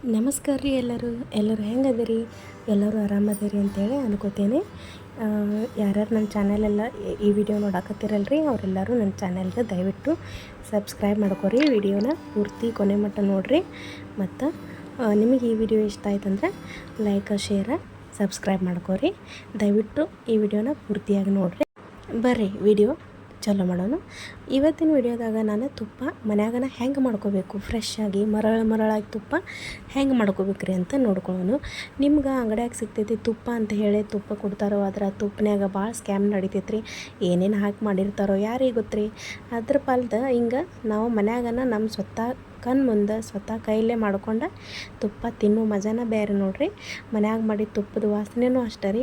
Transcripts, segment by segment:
ನಮಸ್ಕಾರ ರೀ ಎಲ್ಲರೂ ಹೆಂಗದಿರಿ. ಎಲ್ಲರೂ ಆರಾಮದಿರಿ ಅಂತೇಳಿ ಅನ್ಕೋತೀನಿ. ಯಾರ್ಯಾರು ನನ್ನ ಚಾನಲೆಲ್ಲ ಈ ವಿಡಿಯೋ ನೋಡಕತ್ತಿರಲ್ರಿ ಅವರೆಲ್ಲರೂ ನನ್ನ ಚಾನಲ್ಗೆ ದಯವಿಟ್ಟು ಸಬ್ಸ್ಕ್ರೈಬ್ ಮಾಡ್ಕೊರಿ. ವಿಡಿಯೋನ ಪೂರ್ತಿ ಕೊನೆ ಮಟ್ಟ ನೋಡಿರಿ. ಮತ್ತು ನಿಮಗೆ ಈ ವಿಡಿಯೋ ಇಷ್ಟ ಆಯ್ತಂದ್ರೆ ಲೈಕ್ ಶೇರ್ ಸಬ್ಸ್ಕ್ರೈಬ್ ಮಾಡ್ಕೊರಿ. ದಯವಿಟ್ಟು ಈ ವಿಡಿಯೋನ ಪೂರ್ತಿಯಾಗಿ ನೋಡಿರಿ. ಬರ್ರಿ ವಿಡಿಯೋ ಚಲೋ ಮಾಡೋಣ. ಇವತ್ತಿನ ವಿಡಿಯೋದಾಗ ನಾನು ತುಪ್ಪ ಮನ್ಯಾಗನ ಹೆಂಗೆ ಮಾಡ್ಕೋಬೇಕು, ಫ್ರೆಶ್ ಆಗಿ ಮರಳಾಗಿ ತುಪ್ಪ ಹೆಂಗೆ ಮಾಡ್ಕೋಬೇಕ್ರಿ ಅಂತ ನೋಡ್ಕೊಳ್ಳೋಣ. ನಿಮ್ಗೆ ಅಂಗಡಿಯಾಗ ಸಿಗ್ತೈತಿ ತುಪ್ಪ ಅಂತ ಹೇಳಿ ತುಪ್ಪ ಕೊಡ್ತಾರೋ, ಅದ್ರ ತುಪ್ಪನ್ಯಾಗ ಭಾಳ ಸ್ಕ್ಯಾಮ್ ನಡಿತೈತ್ರಿ. ಏನೇನು ಹಾಕಿ ಮಾಡಿರ್ತಾರೋ ಯಾರಿಗೆ ಗೊತ್ತ್ರಿ. ಅದ್ರ ಪಾಲ್ದ ಹಿಂಗೆ ನಾವು ಮನ್ಯಾಗನ ನಮ್ಮ ಮುಂದೆ ಸ್ವತಃ ಕೈಲೇ ಮಾಡ್ಕೊಂಡು ತುಪ್ಪ ತಿನ್ನೋ ಮಜಾನ ಬೇರೆ ನೋಡ್ರಿ. ಮನ್ಯಾಗ ಮಾಡಿ ತುಪ್ಪದ ವಾಸನೆನೂ ಅಷ್ಟೇ ರೀ,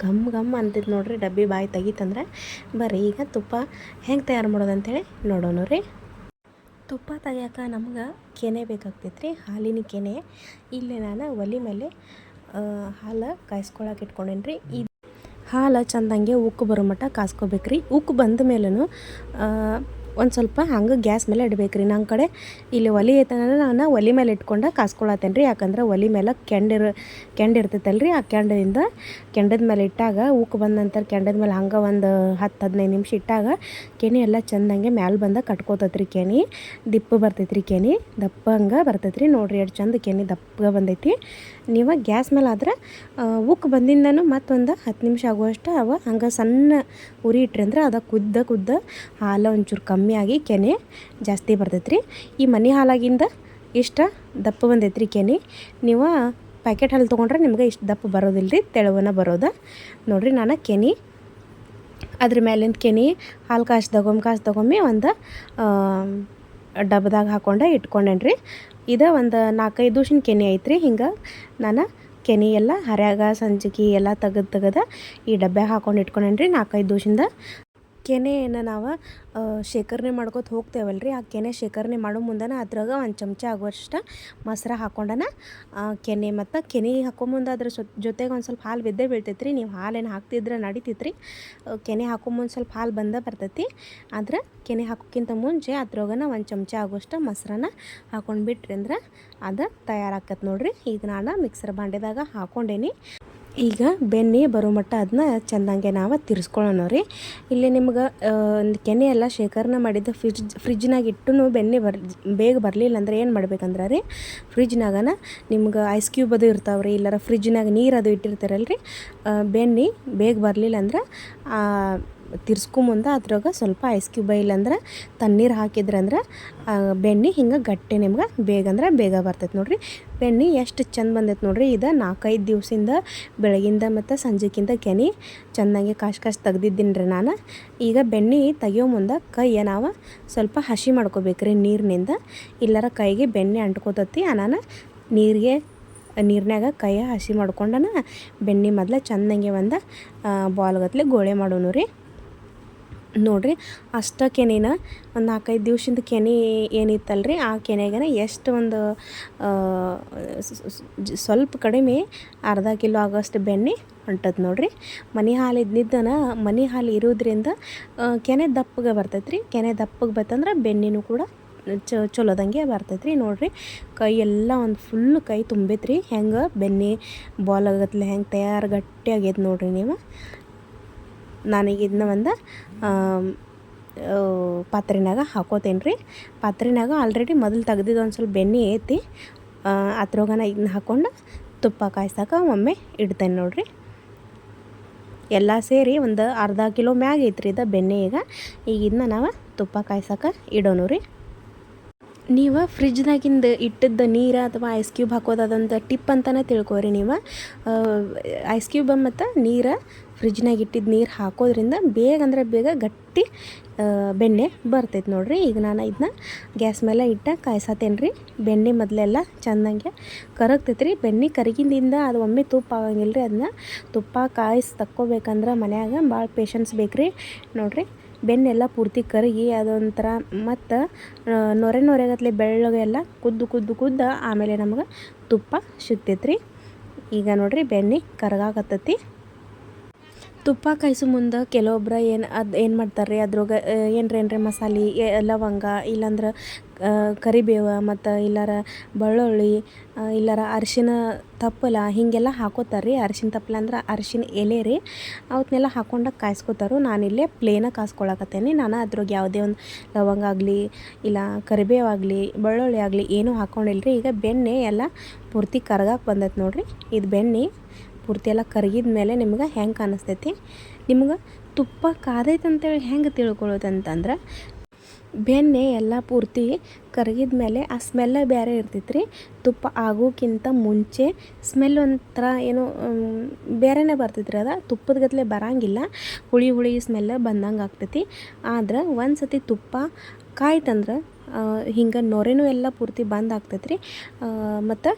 ಘಮ್ ಅಂತಿದ್ದು ನೋಡ್ರಿ. ಡಬ್ಬಿ ಬಾಯಿ ತೆಗಿತಂದ್ರೆ ಬರ್ರಿ ಈಗ ತುಪ್ಪ ಹೆಂಗೆ ತಯಾರು ಮಾಡೋದು ಅಂಥೇಳಿ ನೋಡೋಣ ರೀ. ತುಪ್ಪ ತೆಗಿಯೋಕೆ ನಮ್ಗೆ ಕೆನೆ ಬೇಕಾಗ್ತೈತೆ ರೀ, ಹಾಲಿನ ಕೆನೆ. ಇಲ್ಲೇ ನಾನು ಒಲೆ ಮೇಲೆ ಹಾಲು ಕಾಯಿಸ್ಕೊಳಕ್ಕೆ ಇಟ್ಕೊಂಡೇನಿ ರೀ. ಹಾಲು ಚಂದಂಗೆ ಉಕ್ಕು ಬರೋ ಮಟ್ಟ ಕಾಸ್ಕೋಬೇಕ್ರಿ. ಉಕ್ಕು ಬಂದ ಮೇಲೂ ಒಂದು ಸ್ವಲ್ಪ ಹಂಗೆ ಗ್ಯಾಸ್ ಮೇಲೆ ಇಡಬೇಕ್ರಿ. ನನ್ನ ಕಡೆ ಇಲ್ಲಿ ಒಲೆ ಐತಂದ್ರೆ ನಾನು ಒಲೆ ಮೇಲೆ ಇಟ್ಕೊಂಡು ಕಾಸ್ಕೊಳತ್ತೇನೆ ರೀ. ಯಾಕಂದ್ರೆ ಒಲೆ ಮೇಲೆ ಕೆಂಡಿರ್ತೈತಲ್ರಿ, ಆ ಕೆಂಡದ ಮೇಲೆ ಇಟ್ಟಾಗ ಉಕ್ಕು ಬಂದ ನಂತರ ಕೆಂಡದ ಮೇಲೆ ಹಂಗೆ ಒಂದು 10-15 ನಿಮಿಷ ಇಟ್ಟಾಗ ಕೆನೆ ಎಲ್ಲ ಚಂದಂಗೆ ಮ್ಯಾಲೆ ಬಂದ ಕಟ್ಕೋತೈತ್ರಿ. ಕೆನೆ ದಿಪ್ಪ ಬರ್ತೈತ್ರಿ, ಕೆನೆ ದಪ್ಪ ಹಂಗೆ ಬರ್ತೈತ್ರಿ. ನೋಡಿರಿ ಎಷ್ಟು ಚಂದ ಕೆನೆ ದಪ್ಪಗೆ ಬಂದೈತಿ. ನೀವು ಗ್ಯಾಸ್ ಮೇಲೆ ಆದ್ರೆ ಉಕ್ಕು ಬಂದಿಂದನೂ ಮತ್ತೊಂದು 10 ನಿಮಿಷ ಆಗುವಷ್ಟು ಅವ ಹಂಗೆ ಸಣ್ಣ ಉರಿ ಇಟ್ರಿ ಅಂದ್ರೆ ಅದು ಕುದ್ದ ಹಾಲು ಒಂಚೂರು ಕಮ್ಮಿ ಆಗಿ ಕೆನೆ ಜಾಸ್ತಿ ಬರ್ತೈತ್ರಿ. ಈ ಮನೆ ಹಾಲಾಗಿಂದ ಇಷ್ಟ ದಪ್ಪ ಬಂದೈತ್ರಿ ಕೆನೆ. ನೀವು ಪ್ಯಾಕೆಟ್ ಹಾಲು ತೊಗೊಂಡ್ರೆ ನಿಮ್ಗೆ ಇಷ್ಟು ದಪ್ಪ ಬರೋದಿಲ್ಲ ರೀ, ತೆಳುವನ ಬರೋದ ನೋಡಿರಿ. ನಾನು ಕೆನೆ ಅದ್ರ ಮೇಲಿಂದ ಕೆನೆ ಹಾಲು ಕಾಸು ಒಂದು ಡಬ್ಬದಾಗ ಹಾಕ್ಕೊಂಡು ಇಟ್ಕೊಂಡೇನಿ ರೀ. ಇದು ಒಂದು 4-5 ದಿವ್ಸಿನ ಕೆನೆ ಐತ್ರಿ. ಹಿಂಗೆ ನಾನು ಕೆನೆ ಎಲ್ಲ ಹರ್ಯಾಗ ಸಂಜಿಕೆ ಎಲ್ಲ ತೆಗೆದು ಈ ಡಬ್ಬ್ಯಾಗ ಹಾಕೊಂಡು ಇಟ್ಕೊಂಡೇನಿ ರೀ 4-5 ದಿವ್ಸದಿಂದ. ಕೆನೆಯನ್ನು ನಾವು ಶೇಖರಣೆ ಮಾಡ್ಕೊತ ಹೋಗ್ತೇವಲ್ರಿ. ಆ ಕೆನೆ ಶೇಖರಣೆ ಮಾಡೋ ಮುಂದೆನ ಅದ್ರಾಗ ಒಂದು ಚಮಚ ಆಗುವಷ್ಟು ಮೊಸರು ಹಾಕ್ಕೊಂಡನ ಕೆನೆ ಮತ್ತು ಕೆನೆ ಹಾಕೊಂಬಂದು ಅದ್ರ ಜೊತೆಗೆ ಒಂದು ಸ್ವಲ್ಪ ಹಾಲು ಬಿದ್ದೇ ಬೀಳ್ತೈತ್ರಿ. ನೀವು ಹಾಲೇನು ಹಾಕ್ತಿದ್ರೆ ನಡಿತೈತ್ರಿ. ಕೆನೆ ಹಾಕೊಂಬಂದು ಸ್ವಲ್ಪ ಹಾಲು ಬರ್ತೈತಿ. ಆದ್ರೆ ಕೆನೆ ಹಾಕೋಕ್ಕಿಂತ ಮುಂಚೆ ಅದ್ರಾಗನ ಒಂದು ಚಮಚ ಆಗುವಷ್ಟು ಮೊಸರನ್ನ ಹಾಕೊಂಡು ಬಿಟ್ರಿ ಅಂದ್ರೆ ಅದು ತಯಾರಾಕತ್ ನೋಡ್ರಿ. ಈಗ ನಾನು ಮಿಕ್ಸರ್ ಬಾಂಡೆದಾಗ ಹಾಕ್ಕೊಂಡೇನಿ. ಈಗ ಬೆಣ್ಣೆ ಬರೋ ಮಟ್ಟ ಅದನ್ನ ಚೆಂದಂಗೆ ನಾವು ತಿರ್ಸ್ಕೊಳ್ಳೋಣ ರೀ. ಇಲ್ಲಿ ನಿಮ್ಗೆ ಕೆನೆ ಎಲ್ಲ ಶೇಖರಣೆ ಮಾಡಿದ್ದು ಫ್ರಿಜ್ನಾಗ ಇಟ್ಟು ಬೆಣ್ಣೆ ಬೇಗ ಬರಲಿಲ್ಲ ಅಂದ್ರೆ ಏನು ಮಾಡ್ಬೇಕಂದ್ರೆ ರೀ, ಫ್ರಿಜ್ನಾಗನ ನಿಮ್ಗೆ ಐಸ್ ಕ್ಯೂಬ್ ಅದು ಇರ್ತಾವೆ ರೀ, ಇಲ್ಲಾರ ಫ್ರಿಜ್ನಾಗ ನೀರು ಅದು ಇಟ್ಟಿರ್ತಾರಲ್ರಿ. ಬೆಣ್ಣೆ ಬೇಗ ಬರಲಿಲ್ಲ ಅಂದ್ರೆ ತಿರ್ಸ್ಕೊಂಬಂದು ಅದ್ರಾಗ ಸ್ವಲ್ಪ ಐಸ್ ಕ್ಯೂಬ್ ಇಲ್ಲಂದ್ರೆ ತಣ್ಣೀರು ಹಾಕಿದ್ರಂದ್ರೆ ಬೆಣ್ಣೆ ಹಿಂಗೆ ಗಟ್ಟಿ ನಿಮ್ಗೆ ಬೇಗ ಬರ್ತೈತೆ ನೋಡಿರಿ. ಬೆಣ್ಣೆ ಎಷ್ಟು ಚಂದ ಬಂದೈತೆ ನೋಡಿರಿ. ಇದು 4-5 ದಿವಸದಿಂದ ಬೆಳಗಿಂದ ಮತ್ತು ಸಂಜೆಗಿಂತ ಕೆನೆ ಚೆಂದಂಗೆ ಕಾಸು ತೆಗ್ದಿದ್ದೀನಿ ರೀ ನಾನು. ಈಗ ಬೆಣ್ಣೆ ತೆಗಿಯೋ ಮುಂದೆ ಕೈಯ ನಾವು ಸ್ವಲ್ಪ ಹಸಿ ಮಾಡ್ಕೋಬೇಕ್ರಿ ನೀರಿನಿಂದ, ಇಲ್ಲಾರ ಕೈಗೆ ಬೆಣ್ಣೆ ಅಂಟ್ಕೋತತಿ. ನಾನು ನೀರಿನಾಗ ಕೈಯ ಹಸಿ ಮಾಡ್ಕೊಂಡನ ಬೆಣ್ಣೆ ಮೊದಲು ಚೆಂದಂಗೆ ಒಂದು ಬಾಲ್ಗತ್ಲೆ ಗೋಳೆ ಮಾಡೋನು ರೀ. ನೋಡಿರಿ ಅಷ್ಟು ಕೆನೆನ ಒಂದು 4-5 ದಿವ್ಸದ ಕೆನೆ ಏನಿತ್ತಲ್ರಿ, ಆ ಕೆನೆಗೆ ಎಷ್ಟು ಒಂದು ಸ್ವಲ್ಪ ಕಡಿಮೆ ಅರ್ಧ ಕಿಲೋ ಆಗೋಷ್ಟು ಬೆಣ್ಣೆ ಹೊಂಟದ ನೋಡಿರಿ. ಮನೆ ಹಾಲು ಇರೋದ್ರಿಂದ ಕೆನೆ ದಪ್ಪಗೆ ಬರ್ತೈತ್ರಿ. ಕೆನೆ ದಪ್ಪಗೆ ಬರ್ತಂದ್ರೆ ಬೆಣ್ಣೆನೂ ಕೂಡ ಚಲೋದಂಗೆ ಬರ್ತೈತ್ರಿ. ನೋಡಿರಿ ಕೈ ಎಲ್ಲ ಒಂದು ಫುಲ್ಲು ಕೈ ತುಂಬೈತ್ರಿ. ಹೆಂಗೆ ಬೆಣ್ಣೆ ಬಾಲ್ ಆಗತ್ಲೆ ಹೆಂಗೆ ತಯಾರು ಗಟ್ಟಿ ಆಗೈತೆ ನೋಡಿರಿ. ನೀವು ನಾನೀಗ ಇದನ್ನ ಒಂದು ಪಾತ್ರೆನಾಗ ಹಾಕೋತೇನೆ ರೀ. ಪಾತ್ರೆನಾಗ ಆಲ್ರೆಡಿ ಮೊದಲು ತೆಗ್ದಿದ್ದು ಒಂದು ಸ್ವಲ್ಪ ಬೆಣ್ಣೆ ಐತಿ. ಅದ್ರೊಳಗನ ಇದನ್ನ ಹಾಕ್ಕೊಂಡು ತುಪ್ಪ ಕಾಯ್ಸಕ್ಕೆ ಒಮ್ಮೆ ಇಡ್ತೇನೆ ನೋಡಿರಿ. ಎಲ್ಲ ಸೇರಿ ಒಂದು ಅರ್ಧ ಕಿಲೋ ಮ್ಯಾಗ ಐತ್ರಿ ಇದು ಬೆಣ್ಣೆ. ಈಗ ಇದನ್ನ ನಾವು ತುಪ್ಪ ಕಾಯ್ಸಕ್ಕೆ ಇಡೋಣ ರೀ. ನೀವು ಫ್ರಿಜ್ನಾಗಿಂದ ಇಟ್ಟಿದ್ದ ನೀರು ಅಥವಾ ಐಸ್ ಕ್ಯೂಬ್ ಹಾಕೋದಂತ ಟಿಪ್ ಅಂತಲೇ ತಿಳ್ಕೊರಿ. ನೀವು ಐಸ್ ಕ್ಯೂಬ್ ಮತ್ತು ನೀರು ಫ್ರಿಜ್ನಾಗ ಇಟ್ಟಿದ್ದ ನೀರು ಹಾಕೋದ್ರಿಂದ ಬೇಗ ಗಟ್ಟಿ ಬೆಣ್ಣೆ ಬರ್ತೈತೆ ನೋಡಿರಿ. ಈಗ ನಾನು ಇದನ್ನ ಗ್ಯಾಸ್ ಮೇಲೆ ಕಾಯ್ಸತ್ತೇನೆ ರೀ. ಬೆಣ್ಣೆ ಮೊದಲೆಲ್ಲ ಚೆಂದಂಗೆ ಕರಗ್ತೈತೆ ರೀ. ಬೆಣ್ಣೆ ಕರಗಿಂದಿಂದ ಅದು ಒಮ್ಮೆ ತುಪ್ಪ ಆಗಂಗಿಲ್ಲ ರೀ. ಅದನ್ನ ತುಪ್ಪ ಕಾಯಿಸಿ ತಕ್ಕೋಬೇಕಂದ್ರೆ ಮನ್ಯಾಗ ಭಾಳ ಪೇಷನ್ಸ್ ಬೇಕು ರೀ. ನೋಡಿರಿ ಬೆಣ್ಣೆಲ್ಲ ಪೂರ್ತಿ ಕರಗಿ ಅದೊಂಥರ ಮತ್ತು ನೊರೆಗತ್ಲೆ ಬೆಳ್ಳಗೆಲ್ಲ ಕುದ್ದು ಆಮೇಲೆ ನಮ್ಗೆ ತುಪ್ಪ ಸಿಗ್ತೈತೆ ರೀ. ಈಗ ನೋಡಿರಿ ಬೆಣ್ಣೆ ಕರಗಾಕತ್ತೈತಿ. ತುಪ್ಪ ಕಾಯಿಸೋ ಮುಂದೆ ಕೆಲವೊಬ್ರು ಏನು ಮಾಡ್ತಾರೆ ರೀ, ಅದ್ರೊಳಗೆ ಏನ್ರೆ ಮಸಾಲೆ ಲವಂಗ ಇಲ್ಲಾಂದ್ರೆ ಕರಿಬೇವು ಮತ್ತು ಇಲ್ಲಾರ ಬೆಳ್ಳುಳ್ಳಿ ಇಲ್ಲಾರ ಅರಿಶಿನ ತಪ್ಪಲ ಹೀಗೆಲ್ಲ ಹಾಕೋತಾರೆ ರೀ. ಅರಿಶಿನ ತಪ್ಪಲ ಅಂದ್ರೆ ಅರಿಶಿನ ಎಲೆ ರೀ, ಅವನ್ನೆಲ್ಲ ಹಾಕ್ಕೊಂಡು ಕಾಯಿಸ್ಕೊತಾರೋ. ನಾನಿಲ್ಲೇ ಪ್ಲೇನಾಗಿ ಕಾಸ್ಕೊಳಕತ್ತೇನೆ. ನಾನು ಅದ್ರಾಗ ಯಾವುದೇ ಒಂದು ಲವಂಗ ಆಗಲಿ ಇಲ್ಲ ಕರಿಬೇವು ಆಗಲಿ ಬೆಳ್ಳುಳ್ಳಿ ಆಗಲಿ ಏನೂ ಹಾಕ್ಕೊಂಡಿಲ್ಲ ರೀ. ಈಗ ಬೆಣ್ಣೆ ಎಲ್ಲ ಪೂರ್ತಿ ಕರ್ಗಕ್ಕೆ ಬಂದೈತೆ ನೋಡಿರಿ. ಇದು ಬೆಣ್ಣೆ ಪೂರ್ತಿ ಎಲ್ಲ ಕರಗಿದ ಮೇಲೆ ನಿಮ್ಗೆ ಹೆಂಗೆ ಕಾಣಿಸ್ತೈತಿ, ನಿಮ್ಗೆ ತುಪ್ಪ ಕಾದೈತೆ ಅಂತೇಳಿ ಹೆಂಗೆ ತಿಳ್ಕೊಳ್ಳೋದಂತಂದ್ರೆ ಬೆಣ್ಣೆ ಎಲ್ಲ ಪೂರ್ತಿ ಕರಗಿದ ಮೇಲೆ ಆ ಸ್ಮೆಲ್ಲ ಬೇರೆ ಇರ್ತೈತೆ ರೀ. ತುಪ್ಪ ಆಗೋಕ್ಕಿಂತ ಮುಂಚೆ ಸ್ಮೆಲ್ ಒಂಥರ ಏನೋ ಬೇರೆನೇ ಬರ್ತೈತೆ ರೀ. ಅದು ತುಪ್ಪದ ಗತ್ಲೆ ಬರೋಂಗಿಲ್ಲ, ಹುಳಿ ಹುಳಿ ಸ್ಮೆಲ್ಲ ಬಂದಂಗೆ ಆಗ್ತೈತಿ. ಆದ್ರೆ ಒಂದು ಸತಿ ತುಪ್ಪ ಕಾಯ್ತಂದ್ರೆ ಹಿಂಗೆ ನೊರೆನೂ ಎಲ್ಲ ಪೂರ್ತಿ ಬಂದ್ ಆಗ್ತೈತೆ ರೀ. ಮತ್ತು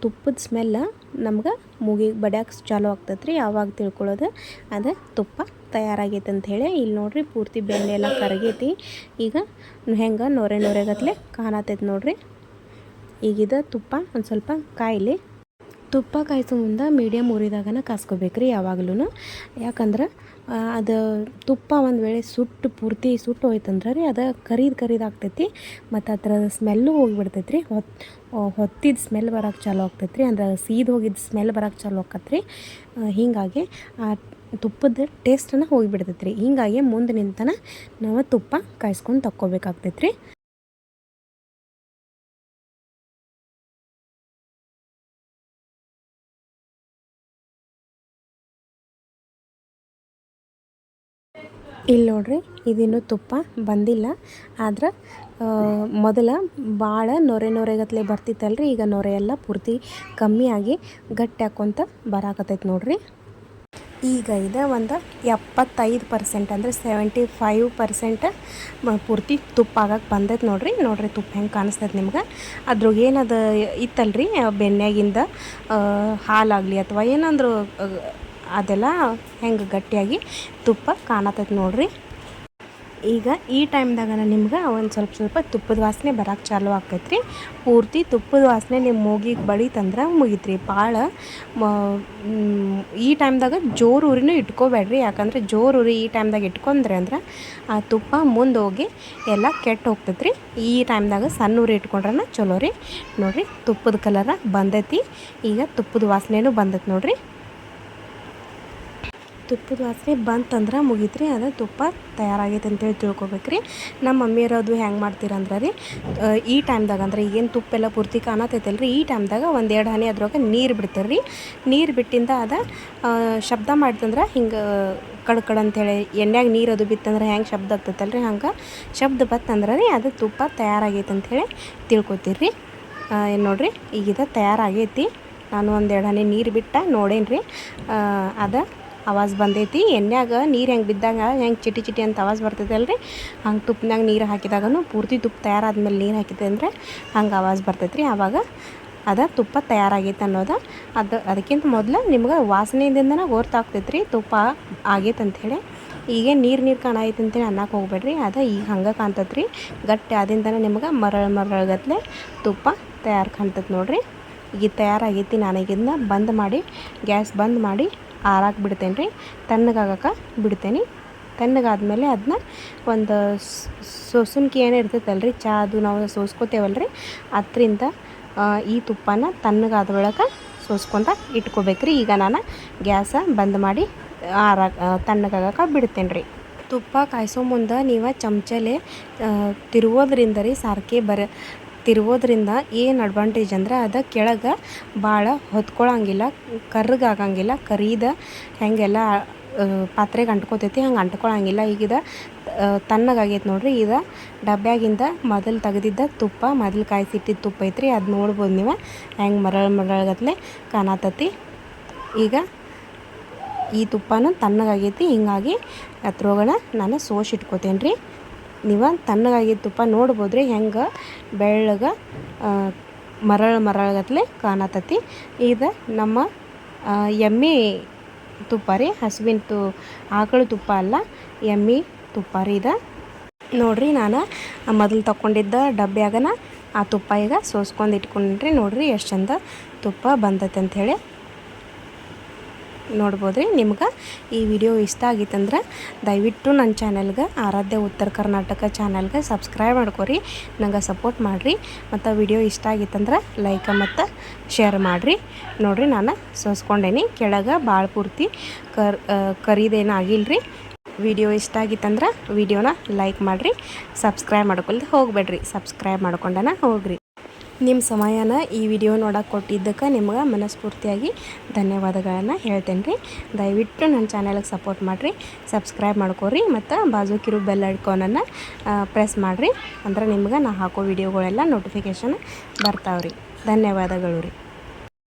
ತುಪ್ಪದ ಸ್ಮೆಲ್ಲ ನಮ್ಗೆ ಮೂಗಿಗೆ ಬಡಿಯೋಕೆ ಚಾಲು ಆಗ್ತೈತೆ ರೀ. ಆವಾಗ ತಿಳ್ಕೊಳ್ಳೋದು ಅದು ತುಪ್ಪ ತಯಾರಾಗೈತೆ ಅಂಥೇಳಿ. ಇಲ್ಲಿ ನೋಡಿರಿ ಪೂರ್ತಿ ಬೆಣ್ಣೆ ಎಲ್ಲ ಕರಗೈತಿ. ಈಗ ಹೆಂಗೆ ನೊರೆಗತ್ಲೆ ಕಾಣತೈತೆ ನೋಡಿರಿ. ಈಗಿದ ತುಪ್ಪ ಒಂದು ಸ್ವಲ್ಪ ಕಾಯಿಲಿ. ತುಪ್ಪ ಕಾಯಿಸೋ ಮುಂದೆ ಮೀಡಿಯಮ್ ಉರಿದಾಗನ ಕಾಸ್ಕೋಬೇಕ್ರಿ ಯಾವಾಗ್ಲೂ. ಯಾಕಂದ್ರೆ ಅದು ತುಪ್ಪ ಒಂದು ವೇಳೆ ಪೂರ್ತಿ ಸುಟ್ಟು ಹೋಯ್ತಂದ್ರೆ ರೀ ಅದು ಕರಿದಾಗ್ತೈತಿ. ಮತ್ತು ಅದರ ಸ್ಮೆಲ್ಲು ಹೋಗಿಬಿಡ್ತೈತೆ ರೀ. ಹೊತ್ತಿದ ಸ್ಮೆಲ್ ಬರೋಕೆ ಚಾಲು ಆಗ್ತೈತೆ ರೀ. ಅಂದ್ರೆ ಸೀದು ಹೋಗಿದ್ದು ಸ್ಮೆಲ್ ಬರೋಕೆ ಚಾಲು ಆಕತ್ರಿ. ಹೀಗಾಗಿ ಆ ತುಪ್ಪದ ಟೇಸ್ಟನ್ನು ಹೋಗಿಬಿಡ್ತೈತೆ ರೀ. ಹೀಗಾಗಿ ಮುಂದೆ ನಿಂತನ ನಾವು ತುಪ್ಪ ಕಾಯಿಸ್ಕೊಂಡು ತಕ್ಕೋಬೇಕಾಗ್ತೈತೆ ರೀ. ಇಲ್ಲಿ ನೋಡ್ರಿ ಇದಿನ್ನೂ ತುಪ್ಪ ಬಂದಿಲ್ಲ. ಆದ್ರೆ ಮೊದಲ ಭಾಳ ನೊರೆಗತ್ಲೆ ಬರ್ತಿತ್ತಲ್ರಿ. ಈಗ ನೊರೆ ಎಲ್ಲ ಪೂರ್ತಿ ಕಮ್ಮಿಯಾಗಿ ಗಟ್ಟಿ ಹಾಕ್ಕೊಂತ ಬರಾಕತ್ತೈತೆ ನೋಡ್ರಿ. ಈಗ ಇದು ಒಂದು 75% ಅಂದರೆ 75% ಪೂರ್ತಿ ತುಪ್ಪ ಆಗಕ್ಕೆ ಬಂದೈತೆ ನೋಡ್ರಿ ತುಪ್ಪ ಹೆಂಗೆ ಕಾಣಿಸ್ತೈತೆ ನಿಮ್ಗೆ. ಅದ್ರಾಗ ಏನದು ಇತ್ತಲ್ರಿ ಬೆನ್ಯಾಗಿಂದ ಹಾಲಾಗಲಿ ಅಥವಾ ಏನಂದ್ರು ಅದೆಲ್ಲ ಹೆಂಗೆ ಗಟ್ಟಿಯಾಗಿ ತುಪ್ಪ ಕಾಣತೈತೆ ನೋಡ್ರಿ. ಈಗ ಈ ಟೈಮ್ದಾಗ ನಿಮ್ಗೆ ಒಂದು ಸ್ವಲ್ಪ ತುಪ್ಪದ ವಾಸನೆ ಬರೋಕೆ ಚಾಲು ಆಕೈತ್ರಿ. ಪೂರ್ತಿ ತುಪ್ಪದ ವಾಸನೆ ನಿಮ್ಮ ಮೂಗಿಗೆ ಬಡಿತಂದ್ರೆ ಮುಗಿತ್ರಿ. ಭಾಳ ಈ ಟೈಮ್ದಾಗ ಜೋರು ಉರಿನೂ ಇಟ್ಕೋಬೇಡ್ರಿ. ಯಾಕಂದರೆ ಜೋರು ಉರಿ ಈ ಟೈಮ್ದಾಗ ಇಟ್ಕೊಂಡ್ರೆ ಅಂದ್ರೆ ಆ ತುಪ್ಪ ಮುಂದೆ ಹೋಗಿ ಎಲ್ಲ ಕೆಟ್ಟು ಹೋಗ್ತೈತ್ರಿ. ಈ ಟೈಮ್ದಾಗ ಸಣ್ಣ ಉರಿ ಇಟ್ಕೊಂಡ್ರೆ ಚಲೋ ರೀ. ನೋಡಿರಿ ತುಪ್ಪದ ಕಲರ ಬಂದೈತಿ. ಈಗ ತುಪ್ಪದ ವಾಸನೆನೂ ಬಂದೈತಿ ನೋಡಿರಿ. ತುಪ್ಪದ ವಾಸನೆ ಬಂತಂದ್ರೆ ಮುಗೀತ್ರಿ. ಅದು ತುಪ್ಪ ತಯಾರಾಗೈತೆ ಅಂತೇಳಿ ತಿಳ್ಕೊಬೇಕ್ರಿ. ನಮ್ಮ ಮಮ್ಮಿಯರು ಅದು ಹೆಂಗೆ ಮಾಡ್ತೀರಂದ್ರೆ ರೀ, ಈ ಟೈಮ್ದಾಗ ಅಂದ್ರೆ ಈಗೇನು ತುಪ್ಪ ಎಲ್ಲ ಪೂರ್ತಿ ಕಾಣತೈತಲ್ರಿ, ಈ ಟೈಮ್ದಾಗ 1-2 ಹನಿ ಅದ್ರೊಳಗೆ ನೀರು ಬಿಡ್ತಾರೆ ರೀ. ನೀರು ಬಿಟ್ಟಿಂದ ಅದು ಶಬ್ದ ಮಾಡ್ತಂದ್ರೆ ಹಿಂಗೆ ಕಡ್ ಅಂತೇಳಿ ಎಣ್ಣೆಯಾಗ ನೀರು ಅದು ಬಿತ್ತಂದ್ರೆ ಹೆಂಗೆ ಶಬ್ದ ಆಗ್ತೈತಲ್ರಿ, ಹಂಗೆ ಶಬ್ದ ಬತ್ತಂದ್ರೆ ರೀ ಅದು ತುಪ್ಪ ತಯಾರಾಗೈತೆ ಅಂಥೇಳಿ ತಿಳ್ಕೊತೀರಿ. ನೋಡಿರಿ ಈಗಿದ ತಯಾರಾಗೈತಿ. ನಾನು 1-2 ಹನಿ ನೀರು ಬಿಟ್ಟು ನೋಡೇನಿ ರೀ. ಅದು ಆವಾಜ್ ಬಂದೈತಿ. ಎಣ್ಣೆಯಾಗ ನೀರು ಹೆಂಗೆ ಬಿದ್ದಾಗ ಹೆಂಗೆ ಚಿಟಿ ಚಿಟಿ ಅಂತ ಆವಾಜ್ ಬರ್ತೈತಲ್ರಿ, ಹಂಗೆ ತುಪ್ಪನಾಗ ನೀರು ಹಾಕಿದಾಗೂ ಪೂರ್ತಿ ತುಪ್ಪ ತಯಾರಾದ್ಮೇಲೆ ನೀರು ಹಾಕಿದೆ ಅಂದರೆ ಹಂಗೆ ಆವಾಜ್ ಬರ್ತೈತ್ರಿ. ಆವಾಗ ಅದು ತುಪ್ಪ ತಯಾರಾಗೈತೆ ಅನ್ನೋದು. ಅದಕ್ಕಿಂತ ಮೊದಲು ನಿಮ್ಗೆ ವಾಸನೆಯಿಂದನೇ ಗೊತ್ತಾಗ್ತೈತ್ರಿ ತುಪ್ಪ ಆಗೈತೆ ಅಂಥೇಳಿ. ಈಗ ನೀರು ಕಾಣೈತೆ ಅಂತೇಳಿ ಅನ್ನಕ್ಕೆ ಹೋಗ್ಬೇಡ್ರಿ. ಅದು ಈಗ ಹಂಗೆ ಕಾಣ್ತೈತ್ರಿ. ಗಟ್ಟಿ ಆದಿಂದನೇ ನಿಮ್ಗೆ ಮರಳಗತ್ಲೆ ತುಪ್ಪ ತಯಾರು ಕಾಣ್ತೈತೆ ನೋಡಿರಿ. ಈಗ ತಯಾರಾಗೈತಿ. ನನಗಿಂದ ಬಂದ್ ಮಾಡಿ ಗ್ಯಾಸ್ ಬಂದ್ ಮಾಡಿ ಆರಾಕ್ ಬಿಡ್ತೇನೆ ರೀ. ತಣ್ಣಗಾಗಕ್ಕೆ ಬಿಡ್ತೇನೆ. ತಣ್ಣಗಾದ್ಮೇಲೆ ಅದನ್ನ ಒಂದು ಸೋಸುನ್ಕಿ ಏನು ಇರ್ತೈತಲ್ರಿ, ಚಾ ಅದು ನಾವು ಸೋಸ್ಕೋತೇವಲ್ರಿ, ಅದರಿಂದ ಈ ತುಪ್ಪನ ತಣ್ಣಗಾದ ಒಳಗೆ ಸೋಸ್ಕೊಂತ ಇಟ್ಕೋಬೇಕ್ರಿ. ಈಗ ನಾನು ಗ್ಯಾಸ ಬಂದ್ ಮಾಡಿ ತಣ್ಣಗಾಗಕ್ಕೆ ಬಿಡ್ತೇನೆ ರೀ. ತುಪ್ಪ ಕಾಯಿಸೋ ಮುಂದೆ ನೀವು ಚಮಚಲೆ ತಿರುಗೋದ್ರಿಂದ ರೀ, ತಿರುಗೋದ್ರಿಂದ ಏನು ಅಡ್ವಾಂಟೇಜ್ ಅಂದ್ರೆ ಅದು ಕೆಳಗೆ ಭಾಳ ಹೊತ್ಕೊಳ್ಳೋಂಗಿಲ್ಲ, ಕರ್ರಗಾಗಂಗಿಲ್ಲ. ಕರೀದ ಹೆಂಗೆಲ್ಲ ಪಾತ್ರೆಗೆ ಅಂಟ್ಕೋತೈತಿ ಹಂಗೆ ಅಂಟ್ಕೊಳ್ಳೋಂಗಿಲ್ಲ. ಈಗಿದ ತಣ್ಣಗಾಗೈತೆ ನೋಡಿರಿ. ಇದು ಡಬ್ಬ್ಯಾಗಿಂದ ಮೊದಲು ತೆಗೆದಿದ್ದ ತುಪ್ಪ, ಮೊದಲು ಕಾಯಿಸಿಟ್ಟಿದ್ದ ತುಪ್ಪ ಐತ್ರಿ. ಅದು ನೋಡ್ಬೋದು ನೀವು ಹೆಂಗೆ ಮರಳಗತ್ಲೆ ಕಾಣತತಿ. ಈಗ ಈ ತುಪ್ಪನೂ ತಣ್ಣಗಾಗೈತಿ. ಹಿಂಗಾಗಿ ಅದ್ರೊಳಗಡೆ ನಾನು ಸೋಸಿಟ್ಕೋತೇನೆ ರೀ. ನೀವು ತಣ್ಣಗಾಗಿದ್ದ ತುಪ್ಪ ನೋಡ್ಬೋದು ರೀ ಹೆಂಗೆ ಬೆಳ್ಳಗೆ ಮರಳಗತ್ಲೆ ಕಾಣತತಿ. ಇದು ನಮ್ಮ ಎಮ್ಮೆ ತುಪ್ಪ ರೀ, ಹಸುವಿನ ಆಕಳು ತುಪ್ಪ ಅಲ್ಲ, ಎಮ್ಮೆ ತುಪ್ಪ ರೀ ಇದು. ನೋಡಿರಿ ನಾನು ಮೊದಲು ತಗೊಂಡಿದ್ದ ಡಬ್ಬ್ಯಾಗನ ಆ ತುಪ್ಪ ಈಗ ಸೋಸ್ಕೊಂಡು ಇಟ್ಕೊಂಡ್ರಿ. ನೋಡಿರಿ ಎಷ್ಟು ಚಂದ ತುಪ್ಪ ಬಂದೈತೆ ಅಂಥೇಳಿ. ನೋಡ್ಬೋದು ರೀ. ನಿಮ್ಗೆ ಈ ವಿಡಿಯೋ ಇಷ್ಟ ಆಗಿತ್ತಂದ್ರೆ ದಯವಿಟ್ಟು ನನ್ನ ಚಾನಲ್ಗೆ ಆರಾಧ್ಯ ಉತ್ತರ ಕರ್ನಾಟಕ ಚಾನಲ್ಗೆ ಸಬ್ಸ್ಕ್ರೈಬ್ ಮಾಡ್ಕೊರಿ, ನಂಗೆ ಸಪೋರ್ಟ್ ಮಾಡಿರಿ. ಮತ್ತು ವಿಡಿಯೋ ಇಷ್ಟ ಆಗಿತ್ತಂದ್ರೆ ಲೈಕ್ ಮತ್ತು ಶೇರ್ ಮಾಡಿರಿ. ನೋಡಿರಿ ನಾನು ಸೋಸ್ಕೊಂಡೇನಿ, ಕೆಳಗೆ ಭಾಳ ಪೂರ್ತಿ ಕರಿದೇನು ಆಗಿಲ್ಲ ರೀ. ವಿಡಿಯೋ ಇಷ್ಟ ಆಗಿತ್ತಂದ್ರೆ ವಿಡಿಯೋನ ಲೈಕ್ ಮಾಡಿರಿ, ಸಬ್ಸ್ಕ್ರೈಬ್ ಮಾಡ್ಕೊಳ್ದು ಹೋಗ್ಬೇಡ್ರಿ, ಸಬ್ಸ್ಕ್ರೈಬ್ ಮಾಡ್ಕೊಂಡನ ಹೋಗ್ರಿ. ನಿಮ್ಮ ಸಮಯನ ಈ ವಿಡಿಯೋ ನೋಡೋಕೆ ಕೊಟ್ಟಿದ್ದಕ್ಕೆ ನಿಮ್ಗೆ ಮನಸ್ಫೂರ್ತಿಯಾಗಿ ಧನ್ಯವಾದಗಳನ್ನು ಹೇಳ್ತೇನೆ ರೀ. ದಯವಿಟ್ಟು ನನ್ನ ಚಾನಲ್ಗೆ ಸಪೋರ್ಟ್ ಮಾಡಿರಿ, ಸಬ್ಸ್ಕ್ರೈಬ್ ಮಾಡ್ಕೊರಿ ಮತ್ತು ಬಾಜುಕಿರೋ ಬೆಲ್ ಐಕಾನನ್ನು ಪ್ರೆಸ್ ಮಾಡಿರಿ. ಅಂದ್ರೆ ನಿಮ್ಗೆ ನಾ ಹಾಕೋ ವಿಡಿಯೋಗಳೆಲ್ಲ ನೋಟಿಫಿಕೇಷನ್ ಬರ್ತಾವೆ ರೀ. ಧನ್ಯವಾದಗಳು ರೀ.